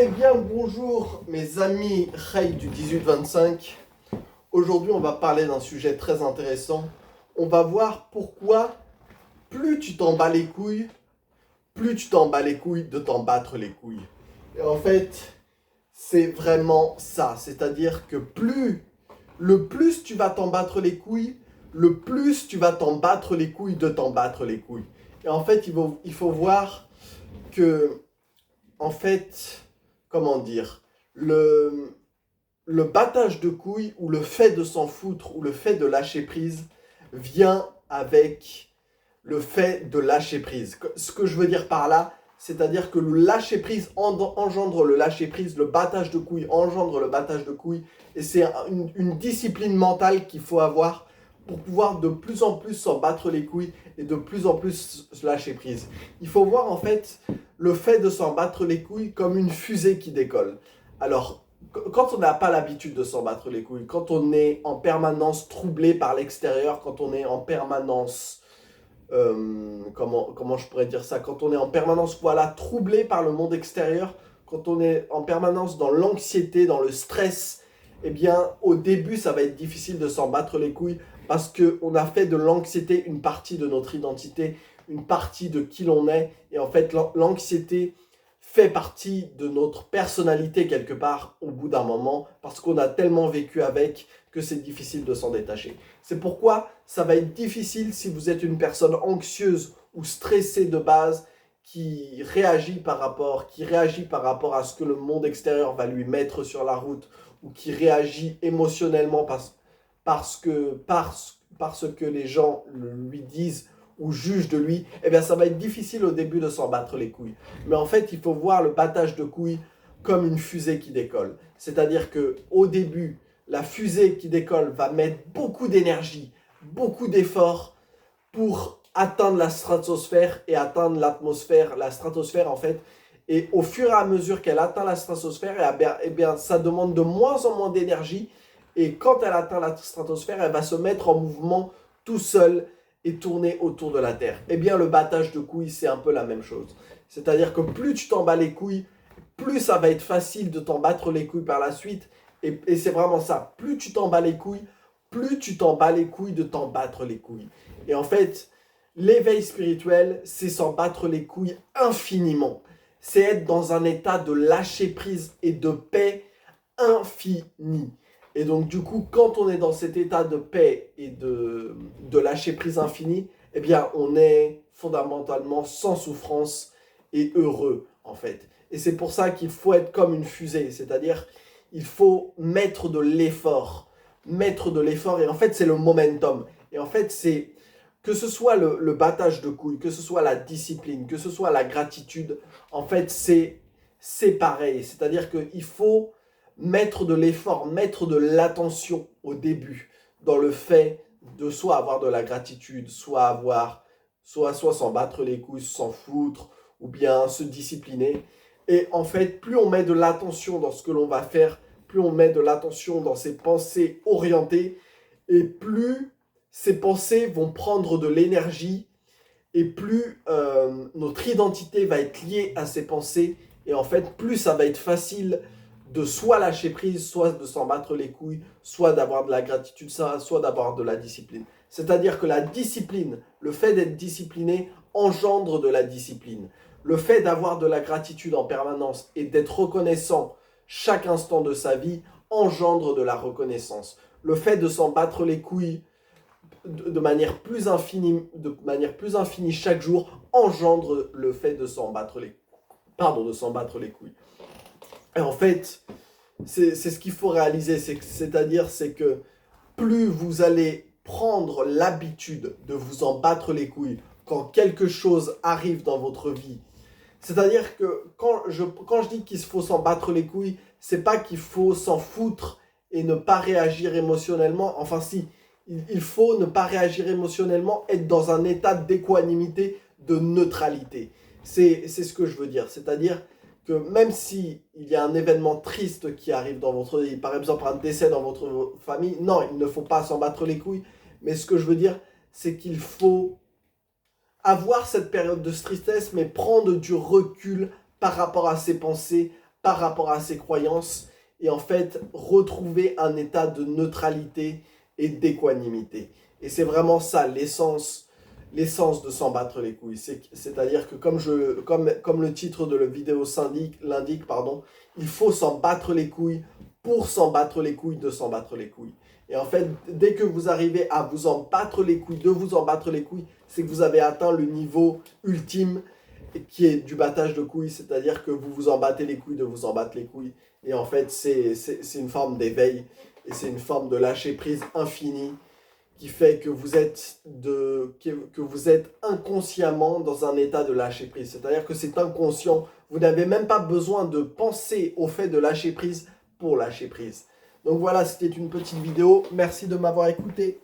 Eh bien, bonjour mes amis Ray du 18-25. Aujourd'hui, on va parler d'un sujet très intéressant. On va voir pourquoi plus tu t'en bats les couilles, plus tu t'en bats les couilles de t'en battre les couilles. Et en fait, c'est vraiment ça. C'est-à-dire que le plus tu vas t'en battre les couilles, le plus tu vas t'en battre les couilles de t'en battre les couilles. Et en fait, il faut voir que en fait, comment dire, le, le battage de couilles ou le fait de s'en foutre ou le fait de lâcher prise vient avec le fait de lâcher prise. Ce que je veux dire par là, c'est-à-dire que le lâcher prise engendre le lâcher prise, le battage de couilles engendre le battage de couilles, et c'est une discipline mentale qu'il faut avoir pour pouvoir de plus en plus s'en battre les couilles et de plus en plus lâcher prise. Il faut voir en fait le fait de s'en battre les couilles comme une fusée qui décolle. Alors, quand on n'a pas l'habitude de s'en battre les couilles, quand on est en permanence troublé par l'extérieur, quand on est en permanence comment je pourrais dire ça, quand on est en permanence troublé par le monde extérieur, quand on est en permanence dans l'anxiété, dans le stress, eh bien au début ça va être difficile de s'en battre les couilles parce qu'on a fait de l'anxiété une partie de notre identité, une partie de qui l'on est, et en fait l'anxiété fait partie de notre personnalité quelque part au bout d'un moment parce qu'on a tellement vécu avec que c'est difficile de s'en détacher. C'est pourquoi ça va être difficile si vous êtes une personne anxieuse ou stressée de base qui réagit par rapport à ce que le monde extérieur va lui mettre sur la route, ou qui réagit émotionnellement parce que les gens lui disent ou jugent de lui. Eh bien ça va être difficile au début de s'en battre les couilles. Mais en fait, il faut voir le battage de couilles comme une fusée qui décolle. C'est-à-dire que au début, la fusée qui décolle va mettre beaucoup d'énergie, beaucoup d'efforts pour atteindre la stratosphère et atteindre l'atmosphère, la stratosphère en fait. Et au fur et à mesure qu'elle atteint la stratosphère, eh bien, ça demande de moins en moins d'énergie. Et quand elle atteint la stratosphère, elle va se mettre en mouvement tout seul et tourner autour de la Terre. Eh bien, le battage de couilles, c'est un peu la même chose. C'est-à-dire que plus tu t'en bats les couilles, plus ça va être facile de t'en battre les couilles par la suite. Et c'est vraiment ça. Plus tu t'en bats les couilles, plus tu t'en bats les couilles de t'en battre les couilles. Et en fait, l'éveil spirituel, c'est s'en battre les couilles infiniment. C'est être dans un état de lâcher prise et de paix infini. Et donc, du coup, quand on est dans cet état de paix et de lâcher prise infini, eh bien, on est fondamentalement sans souffrance et heureux, en fait. Et c'est pour ça qu'il faut être comme une fusée, c'est-à-dire il faut mettre de l'effort. Mettre de l'effort, et en fait, c'est le momentum. Et en fait, c'est que ce soit le battage de couilles, que ce soit la discipline, que ce soit la gratitude, en fait, c'est pareil. C'est-à-dire qu'il faut mettre de l'effort, mettre de l'attention au début dans le fait de soit avoir de la gratitude, soit s'en battre les couilles, s'en foutre, ou bien se discipliner. Et en fait, plus on met de l'attention dans ce que l'on va faire, plus on met de l'attention dans ses pensées orientées, et plus ces pensées vont prendre de l'énergie, et plus notre identité va être liée à ces pensées, et en fait, plus ça va être facile de soit lâcher prise, soit de s'en battre les couilles, soit d'avoir de la gratitude, soit d'avoir de la discipline. C'est-à-dire que la discipline, le fait d'être discipliné, engendre de la discipline. Le fait d'avoir de la gratitude en permanence et d'être reconnaissant chaque instant de sa vie engendre de la reconnaissance. Le fait de s'en battre les couilles de manière plus infinie chaque jour engendre le fait de s'en battre les couilles. Et en fait, c'est ce qu'il faut réaliser, c'est que plus vous allez prendre l'habitude de vous en battre les couilles quand quelque chose arrive dans votre vie, c'est-à-dire que quand je dis qu'il faut s'en battre les couilles, c'est pas qu'il faut s'en foutre et ne pas réagir émotionnellement. Enfin si, il faut ne pas réagir émotionnellement, être dans un état d'équanimité, de neutralité. C'est ce que je veux dire. C'est-à-dire que même si il y a un événement triste qui arrive dans votre vie, par exemple un décès dans votre famille, non, il ne faut pas s'en battre les couilles. Mais ce que je veux dire, c'est qu'il faut avoir cette période de tristesse, mais prendre du recul par rapport à ses pensées, par rapport à ses croyances et en fait retrouver un état de neutralité et d'équanimité. Et c'est vraiment ça l'essence de s'en battre les couilles. C'est-à-dire que comme le titre de la vidéo l'indique, il faut s'en battre les couilles pour s'en battre les couilles de s'en battre les couilles. Et en fait, dès que vous arrivez à vous en battre les couilles, de vous en battre les couilles, c'est que vous avez atteint le niveau ultime qui est du battage de couilles, c'est-à-dire que vous vous en battez les couilles de vous en battre les couilles. Et en fait, c'est une forme d'éveil et c'est une forme de lâcher prise infinie qui fait que que vous êtes inconsciemment dans un état de lâcher prise. C'est-à-dire que c'est inconscient. Vous n'avez même pas besoin de penser au fait de lâcher prise pour lâcher prise. Donc voilà, c'était une petite vidéo. Merci de m'avoir écouté.